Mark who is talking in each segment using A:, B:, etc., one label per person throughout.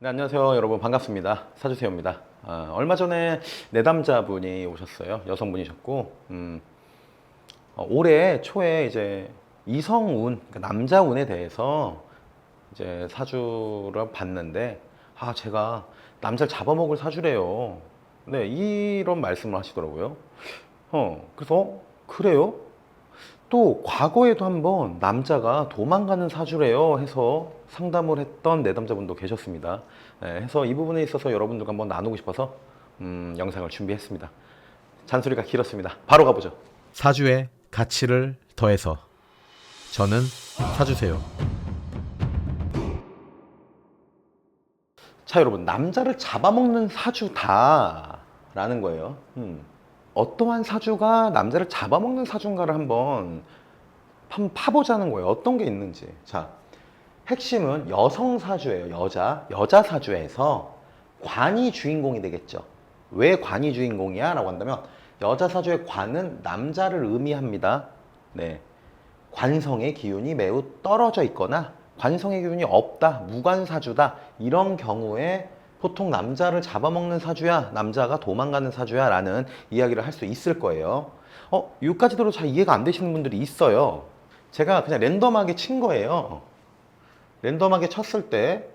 A: 네, 안녕하세요 여러분, 반갑습니다. 사주세요입니다. 얼마 전에 내담자분이 오셨어요. 여성분이셨고 올해 초에 이제 이성운, 그러니까 남자운에 대해서 이제 사주를 봤는데, 제가 남자를 잡아먹을 사주래요. 네, 이런 말씀을 하시더라고요. 그래서 그래요? 또 과거에도 한번 남자가 도망가는 사주래요 해서 상담을 했던 내담자분도 계셨습니다. 네, 해서 이 부분에 있어서 여러분들과 한번 나누고 싶어서 영상을 준비했습니다. 잔소리가 길었습니다. 바로 가보죠.
B: 사주의 가치를 더해서 저는 사주세요.
A: 자, 여러분, 남자를 잡아먹는 사주다라는 거예요. 어떠한 사주가 남자를 잡아먹는 사주인가를 한번 파보자는 거예요. 어떤 게 있는지. 자, 핵심은 여성 사주예요. 여자 사주에서 관이 주인공이 되겠죠. 왜 관이 주인공이야? 라고 한다면, 여자 사주의 관은 남자를 의미합니다. 네. 관성의 기운이 매우 떨어져 있거나 관성의 기운이 없다, 무관사주다, 이런 경우에 보통 남자를 잡아먹는 사주야, 남자가 도망가는 사주야 라는 이야기를 할 수 있을 거예요. 여기까지 들어도 잘 이해가 안 되시는 분들이 있어요. 제가 그냥 랜덤하게 친 거예요. 랜덤하게 쳤을 때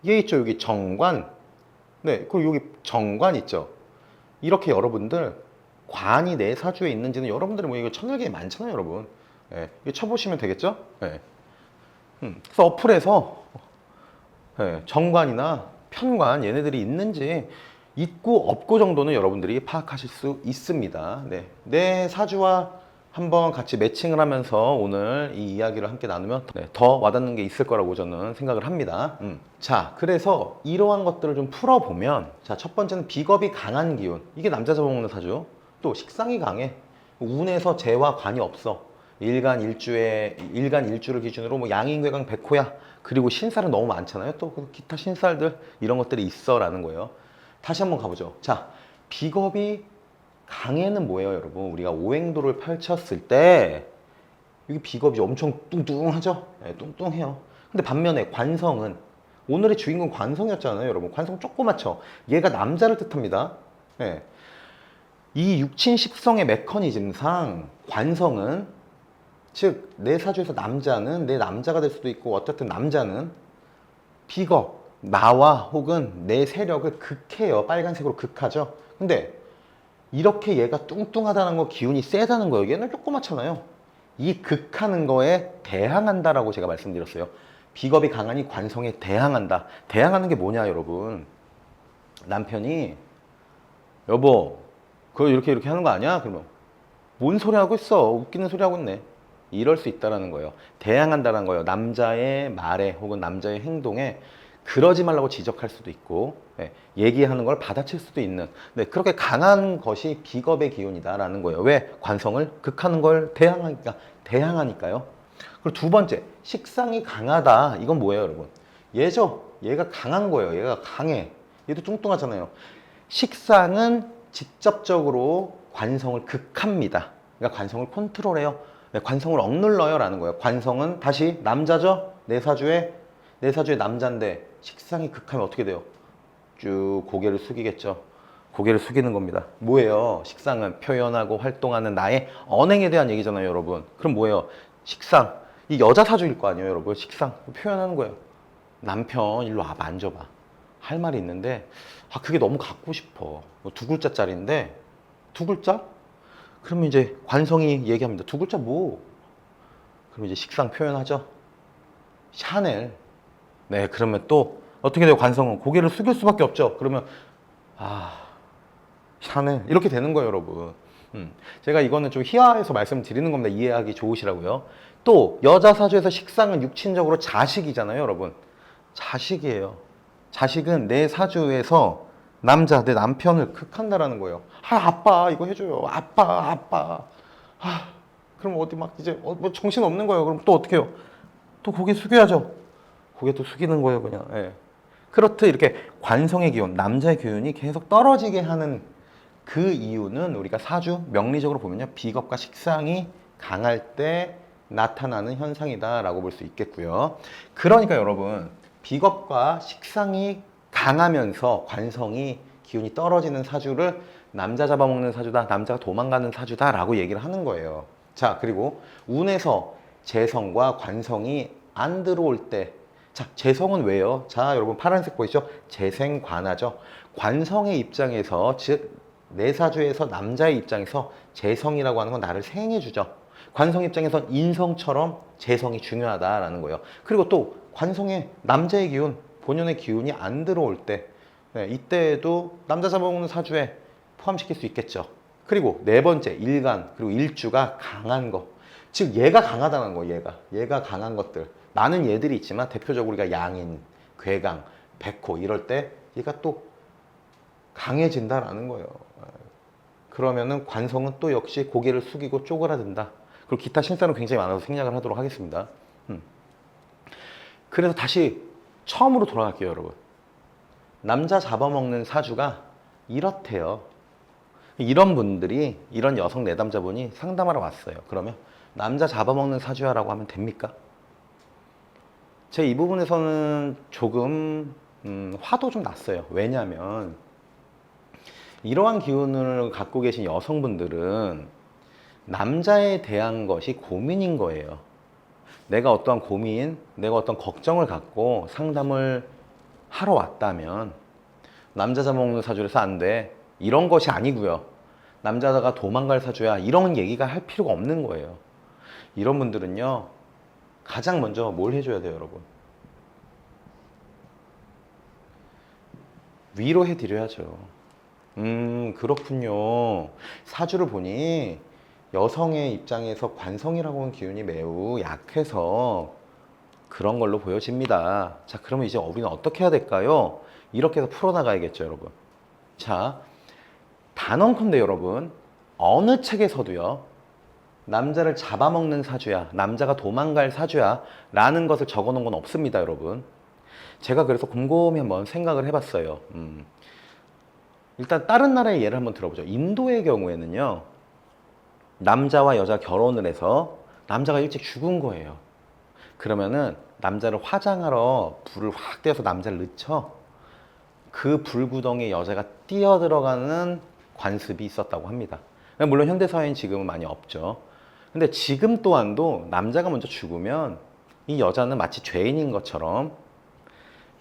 A: 얘 있죠, 여기 정관. 네, 그리고 여기 정관 있죠. 이렇게 여러분들 관이 내 사주에 있는지는 여러분들이 뭐 이거 천일기에 많잖아요, 여러분. 예, 이거 쳐보시면 되겠죠? 예. 그래서 어플에서 정관이나 편관 얘네들이 있는지 있고 없고 정도는 여러분들이 파악하실 수 있습니다. 네. 내 사주와 한번 같이 매칭을 하면서 오늘 이 이야기를 함께 나누면 더 와닿는 게 있을 거라고 저는 생각을 합니다. 자, 그래서 이러한 것들을 좀 풀어보면, 자, 첫 번째는 비겁이 강한 기운. 이게 남자 잡아먹는 사주. 또 식상이 강해. 운에서 재와 관이 없어. 일간 일주를 기준으로 뭐 양인괴강 백호야. 그리고 신살은 너무 많잖아요. 또 기타 신살들 이런 것들이 있어라는 거예요. 다시 한번 가보죠. 자, 비겁이 강해는 뭐예요, 여러분? 우리가 오행도를 펼쳤을 때 여기 비겁이 엄청 뚱뚱하죠? 네, 뚱뚱해요. 근데 반면에 관성은, 오늘의 주인공 관성이었잖아요, 여러분. 관성 조그맣죠? 얘가 남자를 뜻합니다. 네. 이 육친 식성의 메커니즘상 관성은, 즉 내 사주에서 남자는 내 남자가 될 수도 있고, 어쨌든 남자는 비겁, 나와 혹은 내 세력을 극해요. 빨간색으로 극하죠. 근데 이렇게 얘가 뚱뚱하다는 거, 기운이 세다는 거예요. 얘는 조그맣잖아요. 이 극하는 거에 대항한다라고 제가 말씀드렸어요. 비겁이 강하니 관성에 대항한다. 대항하는 게 뭐냐, 여러분? 남편이 여보, 그거 이렇게 하는 거 아니야? 그러면 뭔 소리 하고 있어? 웃기는 소리 하고 있네. 이럴 수 있다는 거예요. 대항한다는 거예요. 남자의 말에 혹은 남자의 행동에 그러지 말라고 지적할 수도 있고, 얘기하는 걸 받아칠 수도 있는, 그렇게 강한 것이 비겁의 기운이다라는 거예요. 왜? 관성을 극하는 걸 대항하니까요. 그리고 두 번째, 식상이 강하다. 이건 뭐예요, 여러분? 얘죠. 얘가 강한 거예요. 얘가 강해. 얘도 뚱뚱하잖아요. 식상은 직접적으로 관성을 극합니다. 그러니까 관성을 컨트롤해요. 관성을 억눌러요 라는 거예요. 관성은 다시 남자죠. 내 사주에 남자인데 식상이 극하면 어떻게 돼요? 쭉 고개를 숙이겠죠. 고개를 숙이는 겁니다. 뭐예요? 식상은 표현하고 활동하는 나의 언행에 대한 얘기잖아요, 여러분. 그럼 뭐예요? 식상, 이 여자 사주일 거 아니에요, 여러분. 식상 표현하는 거예요. 남편 일로 와봐, 앉아봐. 할 말이 있는데 그게 너무 갖고 싶어. 두 글자짜리인데, 두 글자? 그러면 이제 관성이 얘기합니다. 두 글자 뭐? 그럼 이제 식상 표현하죠. 샤넬. 네, 그러면 또 어떻게 돼요? 관성은 고개를 숙일 수밖에 없죠. 그러면 샤넬 이렇게 되는 거예요, 여러분. 제가 이거는 좀 희화해서 말씀드리는 겁니다. 이해하기 좋으시라고요. 또 여자 사주에서 식상은 육친적으로 자식이잖아요, 여러분. 자식이에요. 자식은 내 사주에서 남자, 내 남편을 극한다라는 거예요. 아빠 이거 해줘요. 아빠. 그럼 어디 막 이제 뭐 정신 없는 거예요. 그럼 또 어떻게 해요? 또 고개 숙여야죠. 고개 또 숙이는 거예요, 그냥. 예. 그렇듯 이렇게 관성의 기운, 남자의 기운이 계속 떨어지게 하는 그 이유는 우리가 사주 명리적으로 보면요, 비겁과 식상이 강할 때 나타나는 현상이다라고 볼 수 있겠고요. 그러니까 여러분, 비겁과 식상이 강하면서 관성이 기운이 떨어지는 사주를 남자 잡아먹는 사주다, 남자가 도망가는 사주다 라고 얘기를 하는 거예요. 자, 그리고 운에서 재성과 관성이 안 들어올 때, 자, 재성은 왜요? 자, 여러분 파란색 보이죠? 재생관하죠. 관성의 입장에서, 즉 내 사주에서 남자의 입장에서 재성이라고 하는 건 나를 생해주죠. 관성 입장에선 인성처럼 재성이 중요하다라는 거예요. 그리고 또 관성의 남자의 기운, 본연의 기운이 안 들어올 때, 네, 이때에도 남자 잡아먹는 사주에 포함시킬 수 있겠죠. 그리고 네 번째, 일간, 그리고 일주가 강한 거. 즉 얘가 강하다는 거, 얘가 강한 것들. 많은 얘들이 있지만 대표적으로 우리가 양인, 괴강, 백호 이럴 때 얘가 또 강해진다라는 거예요. 그러면은 관성은 또 역시 고개를 숙이고 쪼그라든다. 그리고 기타 신사는 굉장히 많아서 생략을 하도록 하겠습니다. 그래서 다시 처음으로 돌아갈게요, 여러분. 남자 잡아먹는 사주가 이렇대요. 이런 분들이, 이런 여성 내담자분이 상담하러 왔어요. 그러면 남자 잡아먹는 사주야라고 하면 됩니까? 제 이 부분에서는 조금 화도 좀 났어요. 왜냐하면 이러한 기운을 갖고 계신 여성분들은 남자에 대한 것이 고민인 거예요. 내가 어떠한 고민, 내가 어떤 걱정을 갖고 상담을 하러 왔다면 남자 잡아먹는 사주라서 안 돼. 이런 것이 아니고요. 남자가 도망갈 사주야. 이런 얘기가 할 필요가 없는 거예요. 이런 분들은요. 가장 먼저 뭘 해줘야 돼요, 여러분? 위로해 드려야죠. 그렇군요. 사주를 보니 여성의 입장에서 관성이라고 하는 기운이 매우 약해서 그런 걸로 보여집니다. 자, 그러면 이제 우리는 어떻게 해야 될까요? 이렇게 해서 풀어나가야겠죠, 여러분. 자, 단언컨대 여러분, 어느 책에서도요, 남자를 잡아먹는 사주야, 남자가 도망갈 사주야 라는 것을 적어놓은 건 없습니다, 여러분. 제가 그래서 곰곰이 한번 생각을 해봤어요. 일단 다른 나라의 예를 한번 들어보죠. 인도의 경우에는요, 남자와 여자 결혼을 해서 남자가 일찍 죽은 거예요. 그러면은 남자를 화장하러 불을 확 떼어서 남자를 넣죠. 그 불구덩이에 여자가 뛰어들어가는 관습이 있었다고 합니다. 물론 현대사회는 지금은 많이 없죠. 근데 지금 또한도 남자가 먼저 죽으면 이 여자는 마치 죄인인 것처럼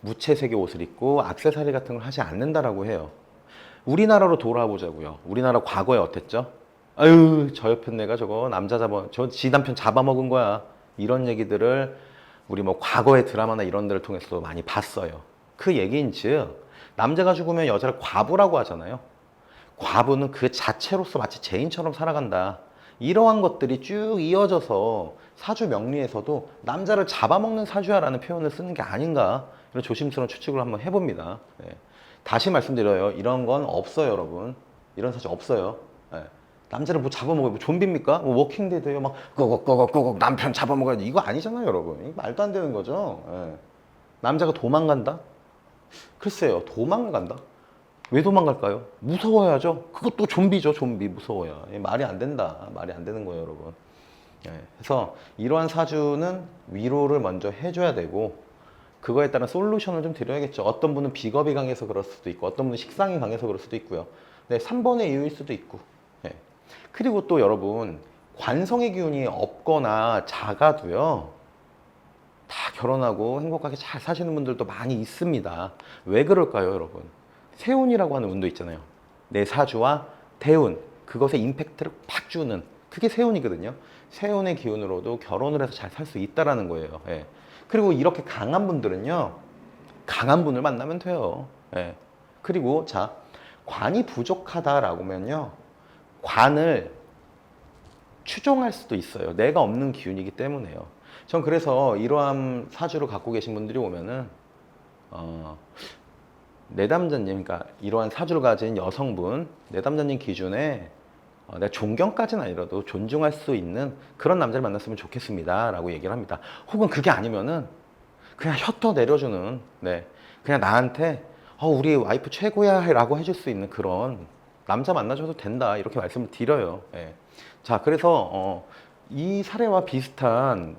A: 무채색의 옷을 입고 액세서리 같은 걸 하지 않는다라고 해요. 우리나라로 돌아보자고요. 우리나라 과거에 어땠죠? 아유, 저 옆에 내가 저거 저 지 남편 잡아먹은 거야. 이런 얘기들을 우리 뭐 과거의 드라마나 이런 데를 통해서도 많이 봤어요. 그 얘기인즉 남자가 죽으면 여자를 과부라고 하잖아요. 과부는 그 자체로서 마치 죄인처럼 살아간다. 이러한 것들이 쭉 이어져서 사주 명리에서도 남자를 잡아먹는 사주야라는 표현을 쓰는 게 아닌가, 이런 조심스러운 추측을 한번 해봅니다. 네. 다시 말씀드려요. 이런 건 없어요, 여러분. 이런 사주 없어요. 네. 남자를 뭐 잡아먹어요? 뭐 좀비입니까? 뭐 워킹데드예요? 막 꼬곡꼬곡꼬곡 남편 잡아먹어야지. 이거 아니잖아요, 여러분. 이거 말도 안 되는 거죠. 네. 남자가 도망간다? 글쎄요, 도망간다? 왜 도망갈까요? 무서워야죠. 그것도 좀비죠, 좀비. 무서워야. 말이 안 된다. 말이 안 되는 거예요, 여러분. 그래서 이러한 사주는 위로를 먼저 해줘야 되고, 그거에 따른 솔루션을 좀 드려야겠죠. 어떤 분은 비겁이 강해서 그럴 수도 있고, 어떤 분은 식상이 강해서 그럴 수도 있고요. 네, 3번의 이유일 수도 있고. 네. 그리고 또 여러분, 관성의 기운이 없거나 작아도요, 다 결혼하고 행복하게 잘 사시는 분들도 많이 있습니다. 왜 그럴까요, 여러분? 세운이라고 하는 운도 있잖아요. 내 사주와 대운, 그것에 임팩트를 팍 주는, 그게 세운이거든요. 세운의 기운으로도 결혼을 해서 잘 살 수 있다라는 거예요. 예. 그리고 이렇게 강한 분들은요, 강한 분을 만나면 돼요. 예. 그리고 자, 관이 부족하다라고 하면요, 관을 추종할 수도 있어요. 내가 없는 기운이기 때문에요. 전 그래서 이러한 사주를 갖고 계신 분들이 오면은 내담자님, 그러니까 이러한 사주를 가진 여성분, 내담자님 기준에 내가 존경까지는 아니라도 존중할 수 있는 그런 남자를 만났으면 좋겠습니다 라고 얘기를 합니다. 혹은 그게 아니면은 그냥 혀터 내려주는, 네, 그냥 나한테 우리 와이프 최고야 라고 해줄 수 있는 그런 남자 만나줘도 된다, 이렇게 말씀을 드려요. 예. 자, 그래서 이 사례와 비슷한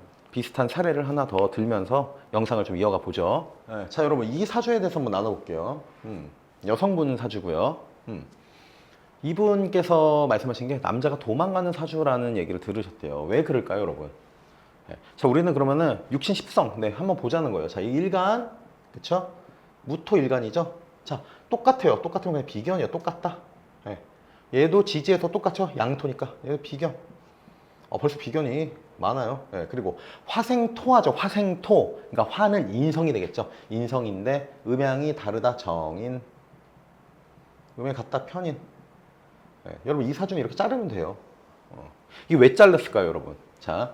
A: 사례를 하나 더 들면서 영상을 좀 이어가 보죠. 네, 자, 여러분 이 사주에 대해서 한번 나눠볼게요. 여성분 사주고요. 이분께서 말씀하신 게 남자가 도망가는 사주라는 얘기를 들으셨대요. 왜 그럴까요, 여러분? 네. 자, 우리는 그러면은 육신 십성, 네, 한번 보자는 거예요. 자, 이 일간, 그쵸? 무토 일간이죠? 자, 똑같아요. 똑같은 건 그냥 비견이에요. 똑같다. 네. 얘도 지지에서 똑같죠? 양토니까. 얘도 비견. 벌써 비견이 많아요. 네, 그리고 화생토하죠. 화생토. 그러니까 화는 인성이 되겠죠. 인성인데 음양이 다르다. 정인. 음양이 같다. 편인. 네, 여러분 이 사주는 이렇게 자르면 돼요. 이게 왜 잘랐을까요, 여러분? 자,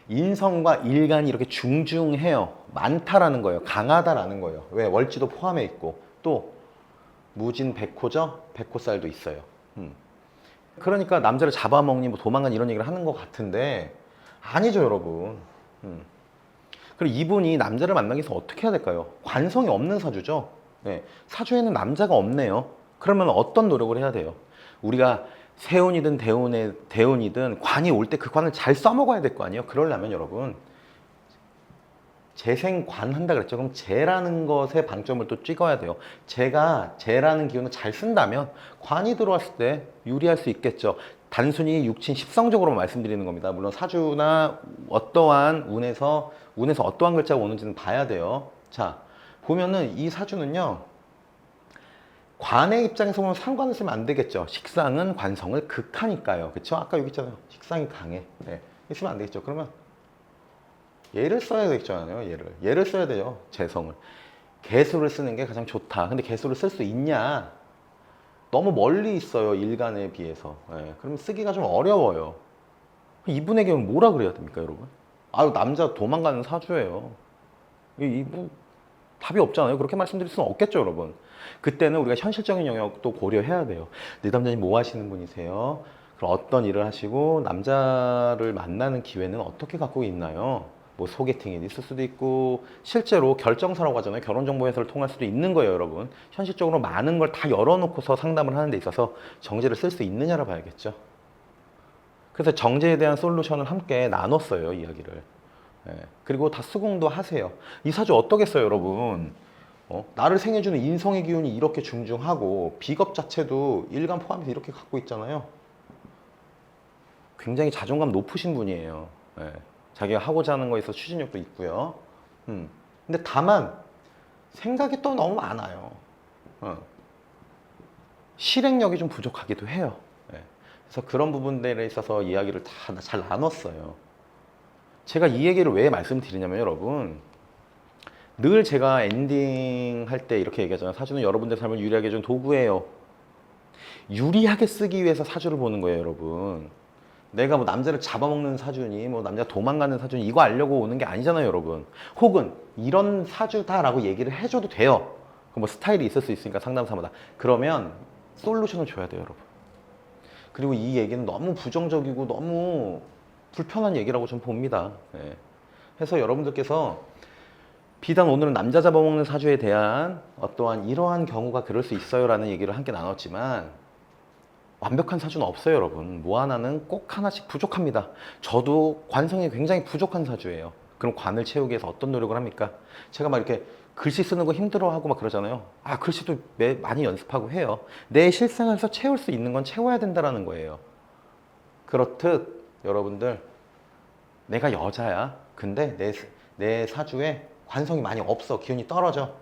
A: 인성과 일간이 이렇게 중중해요. 많다라는 거예요. 강하다라는 거예요. 왜? 월지도 포함해 있고 또 무진 백호죠. 백호살도 있어요. 그러니까 남자를 잡아먹니 뭐 도망간 이런 얘기를 하는 것 같은데 아니죠, 여러분. 그리고 이분이 남자를 만나기 위해서 어떻게 해야 될까요? 관성이 없는 사주죠. 네, 사주에는 남자가 없네요. 그러면 어떤 노력을 해야 돼요? 우리가 세운이든 대운이든 관이 올 때 그 관을 잘 써먹어야 될 거 아니에요? 그러려면 여러분 재생관 한다 그랬죠. 그럼 재라는 것에 방점을 또 찍어야 돼요. 제가 재라는 기운을 잘 쓴다면 관이 들어왔을 때 유리할 수 있겠죠. 단순히 육친 십성적으로 말씀드리는 겁니다. 물론 사주나 어떠한 운에서 어떠한 글자가 오는지는 봐야 돼요. 자, 보면은 이 사주는요. 관의 입장에서 보면 상관을 쓰면 안 되겠죠. 식상은 관성을 극하니까요. 그렇죠? 아까 여기 있잖아요. 식상이 강해. 네. 쓰면 안 되겠죠. 그러면 얘를 써야 되겠잖아요. 얘를 써야 돼요. 재성을. 개수를 쓰는 게 가장 좋다. 근데 개수를 쓸 수 있냐? 너무 멀리 있어요. 일간에 비해서. 네. 그러면 쓰기가 좀 어려워요. 이분에게 뭐라 그래야 됩니까, 여러분? 아유, 남자 도망가는 사주예요. 뭐 답이 없잖아요. 그렇게 말씀드릴 수는 없겠죠, 여러분. 그때는 우리가 현실적인 영역도 고려해야 돼요. 네 남자님 뭐 하시는 분이세요? 그럼 어떤 일을 하시고 남자를 만나는 기회는 어떻게 갖고 있나요? 뭐 소개팅이 있을 수도 있고 실제로 결정사라고 하잖아요. 결혼정보회사를 통할 수도 있는 거예요, 여러분. 현실적으로 많은 걸 다 열어놓고서 상담을 하는 데 있어서 정제를 쓸 수 있느냐를 봐야겠죠. 그래서 정제에 대한 솔루션을 함께 나눴어요, 이야기를. 네. 그리고 다 수긍도 하세요. 이 사주 어떠겠어요, 여러분? 나를 생해주는 인성의 기운이 이렇게 중중하고 비겁 자체도 일간 포함해서 이렇게 갖고 있잖아요. 굉장히 자존감 높으신 분이에요. 네. 자기가 하고자 하는 거에서 추진력도 있고요. 근데 다만 생각이 또 너무 많아요. 실행력이 좀 부족하기도 해요. 네. 그래서 그런 부분들에 있어서 이야기를 다 잘 나눴어요. 제가 이 얘기를 왜 말씀드리냐면 여러분 늘 제가 엔딩 할 때 이렇게 얘기하잖아요. 사주는 여러분들 삶을 유리하게 해준 도구예요. 유리하게 쓰기 위해서 사주를 보는 거예요, 여러분. 내가 뭐 남자를 잡아먹는 사주니 뭐 남자 도망가는 사주니 이거 알려고 오는 게 아니잖아요, 여러분. 혹은 이런 사주다라고 얘기를 해줘도 돼요. 뭐 스타일이 있을 수 있으니까 상담사마다. 그러면 솔루션을 줘야 돼요, 여러분. 그리고 이 얘기는 너무 부정적이고 너무 불편한 얘기라고 좀 봅니다. 네. 그래서 여러분들께서 비단 오늘은 남자 잡아먹는 사주에 대한 어떠한 이러한 경우가 그럴 수 있어요 라는 얘기를 함께 나눴지만 완벽한 사주는 없어요, 여러분. 뭐 하나는 꼭 하나씩 부족합니다. 저도 관성이 굉장히 부족한 사주예요. 그럼 관을 채우기 위해서 어떤 노력을 합니까? 제가 막 이렇게 글씨 쓰는 거 힘들어하고 막 그러잖아요. 글씨도 많이 연습하고 해요. 내 실생활에서 채울 수 있는 건 채워야 된다는 거예요. 그렇듯 여러분들 내가 여자야. 근데 내 사주에 관성이 많이 없어. 기운이 떨어져.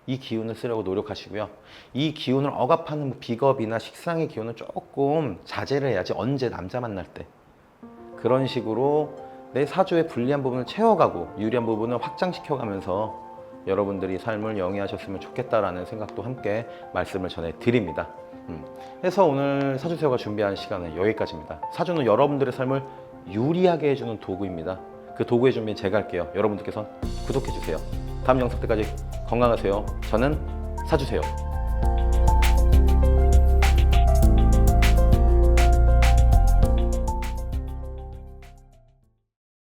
A: 이 기운을 쓰려고 노력하시고요. 이 기운을 억압하는 비겁이나 식상의 기운은 조금 자제를 해야지. 언제 남자 만날 때. 그런 식으로 내 사주의 불리한 부분을 채워가고 유리한 부분을 확장시켜가면서 여러분들이 삶을 영위하셨으면 좋겠다라는 생각도 함께 말씀을 전해드립니다. 그래서 오늘 사주세요가 준비한 시간은 여기까지입니다. 사주는 여러분들의 삶을 유리하게 해주는 도구입니다. 그 도구의 준비는 제가 할게요. 여러분들께서 구독해주세요. 다음 영상 때까지 건강하세요. 저는 사주세요.